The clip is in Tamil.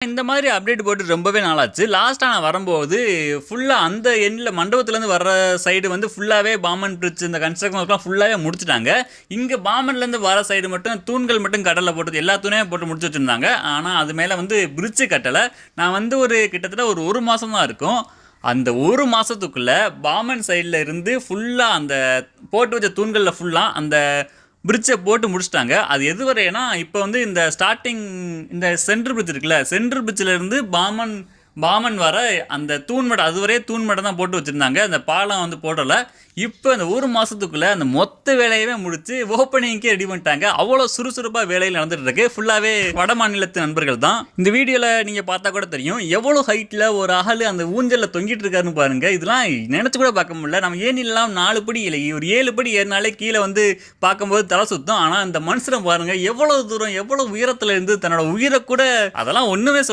இந்த மாதிரி அப்டேட் போட்டு ரொம்பவே நாளாச்சு. லாஸ்ட்டாக நான் வரும்போது ஃபுல்லாக அந்த எண்டில் மண்டபத்துலேருந்து வர்ற சைடு வந்து ஃபுல்லாகவே பாமன் பிரிட்ஜ் இந்த கன்ஸ்ட்ரக்ஷன் ஒர்க்லாம் ஃபுல்லாகவே முடிச்சுட்டாங்க. இங்கே பாமன்லேருந்து வர சைடு மட்டும் தூண்கள் மட்டும் கடலில் போட்டது எல்லா தூணையும் போட்டு முடிச்சு வச்சுருந்தாங்க. ஆனால் அது மேலே வந்து பிரிட்ஜு கட்டலை. நான் வந்து கிட்டத்தட்ட ஒரு மாதம் தான் இருக்கும். அந்த ஒரு மாதத்துக்குள்ளே பாமன் சைடில் இருந்து ஃபுல்லாக அந்த போட்டு வச்ச தூண்களில் ஃபுல்லாக அந்த பிரிட்ஜை போட்டு முடிச்சிட்டாங்க. அது எது வரைனா இப்போ வந்து இந்த ஸ்டார்டிங் இந்த சென்ட்ரல் பிரிட்ஜ் இருக்குல்ல, சென்ட்ரல் பிரிட்ஜில் இருந்து பாமன் வர அந்த தூண்மடை அதுவரே தூண்மடை தான் போட்டு வச்சுருந்தாங்க. அந்த பாலம் வந்து போடலை. இப்போ அந்த ஒரு மாதத்துக்குள்ளே அந்த மொத்த வேலையவே முடித்து ஓப்பனிங்கே ரெடி பண்ணிட்டாங்க. அவ்வளோ சுறுசுறுப்பாக வேலையில் நடந்துட்டு இருக்கு. ஃபுல்லாகவே வட மாநிலத்து நண்பர்கள் தான். இந்த வீடியோவில் நீங்கள் பார்த்தா கூட தெரியும் எவ்வளோ ஹைட்டில் ஒரு ஆள் அந்த ஊஞ்சலில் தொங்கிட்டு இருக்காருன்னு பாருங்கள். இதெல்லாம் நினச்சி கூட பார்க்க முடியல. நம்ம ஏனிலாம் 4 படி இல்லை, ஒரு 7 படி ஏறினாலே கீழே வந்து பார்க்கும்போது தலை சுத்தம். ஆனால் இந்த மனுஷனை பாருங்கள் எவ்வளோ தூரம் எவ்வளோ உயரத்தில் இருந்து தன்னோட உயிரை கூட அதெல்லாம் ஒன்றுமே